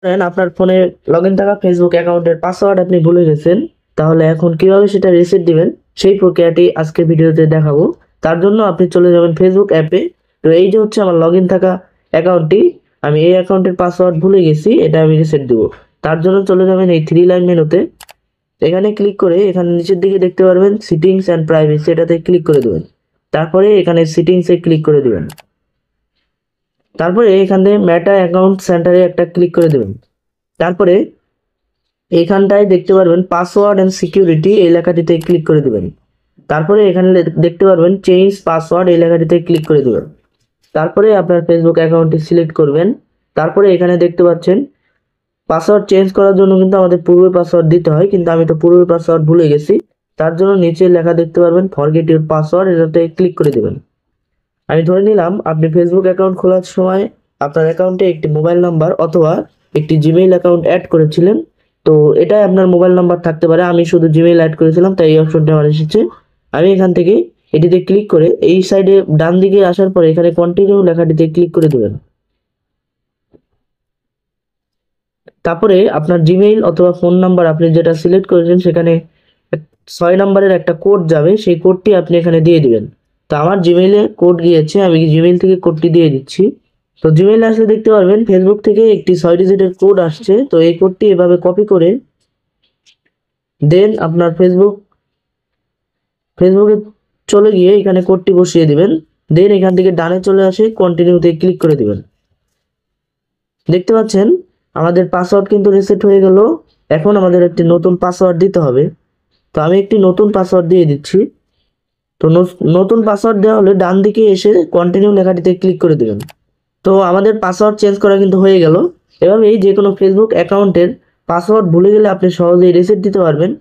আপনার ফোনে লগইন থাকা ফেসবুক অ্যাকাউন্টের পাসওয়ার্ড আপনি ভুলে গেছেন, তাহলে এখন কিভাবে সেটা রিসেট দিবেন সেই প্রক্রিয়াটি আজকের ভিডিওতে দেখাবো। তার জন্য আপনি চলে যাবেন ফেসবুক অ্যাপে। তো এই যে হচ্ছে আমার লগইন থাকা অ্যাকাউন্টটি, আমি এই অ্যাকাউন্টের পাসওয়ার্ড ভুলে গেছি, এটা আমি রিসেট দিব। তার জন্য চলে যাবেন এই থ্রি লাইন মেনুতে, এখানে ক্লিক করে এখানে নিচের দিকে দেখতে পারবেন সেটিংস অ্যান্ড প্রাইভেসি, এটাতে ক্লিক করে দেবেন। তারপরে এখানে সেটিংসে ক্লিক করে দেবেন। তারপরে এখান থেকে মেটা অ্যাকাউন্ট সেন্টারে একটা ক্লিক করে দেবেন। তারপরে এইখানটায় দেখতে পারবেন পাসওয়ার্ড অ্যান্ড সিকিউরিটি, এই লেখাটিতে ক্লিক করে দেবেন। তারপরে এখানে দেখতে পারবেন চেঞ্জ পাসওয়ার্ড, এই লেখাটিতে ক্লিক করে দেবেন। তারপরে আপনার ফেসবুক অ্যাকাউন্টটি সিলেক্ট করবেন। তারপরে এখানে দেখতে পাচ্ছেন পাসওয়ার্ড চেঞ্জ করার জন্য কিন্তু আমাদের পূর্বের পাসওয়ার্ড দিতে হয়, কিন্তু আমি তো পূর্বের পাসওয়ার্ড ভুলে গেছি। তার জন্য নিচে লেখা দেখতে পারবেন ফরগেট ইউর পাসওয়ার্ড, এটাতে ক্লিক করে দেবেন। আমি ধরে নিলাম আপনি ফেসবুক অ্যাকাউন্ট খোলার সময় আপনার অ্যাকাউন্টে একটি মোবাইল নাম্বার অথবা একটি জিমেইল অ্যাকাউন্ট অ্যাড করেছিলেন। তো এটাই আপনার মোবাইল নাম্বার থাকতে পারে, আমি শুধু জিমেইল অ্যাড করেছিলাম তাই এই অপশনটা আমার এসেছে। আমি এখান থেকে এটিতে ক্লিক করে এই সাইডে ডান দিকে আসার পরে এখানে কন্টিনিউ লেখাটিতে ক্লিক করে দেবেন। তারপরে আপনার জিমেইল অথবা ফোন নাম্বার আপনি যেটা সিলেক্ট করেছেন সেখানে 6 নম্বরের একটা কোড যাবে, সেই কোডটি আপনি এখানে দিয়ে দিবেন। তো আমার জিমেইলে কোড গিয়েছে, আমি জিমেইল থেকে কোডটি দিয়ে দিচ্ছি। তো জিমেইলে আসলে দেখতে পারবেন ফেসবুক থেকে একটি 6 ডিজিটের কোড আসছে। তো এই কোডটি এভাবে কপি করে দেন আপনার ফেসবুকে চলে গিয়ে এখানে কোডটি বসিয়ে দিবেন। দেন এখান থেকে ডানে চলে আসে কন্টিনিউতে ক্লিক করে দিবেন। দেখতে পাচ্ছেন আমাদের পাসওয়ার্ড কিন্তু রিসেট হয়ে গেল। এখন আমাদের একটি নতুন পাসওয়ার্ড দিতে হবে। তো আমি একটি নতুন পাসওয়ার্ড দিয়ে দিচ্ছি। তো নতুন পাসওয়ার্ড দেওয়া হলে ডান দিকে এসে কন্টিনিউ লেখাটিতে ক্লিক করে দেবেন। তো আমাদের পাসওয়ার্ড চেঞ্জ করা কিন্তু হয়ে গেল। এভাবেই যে কোনো ফেসবুক অ্যাকাউন্টের পাসওয়ার্ড ভুলে গেলে আপনি সহজেই রিসেট দিতে পারবেন।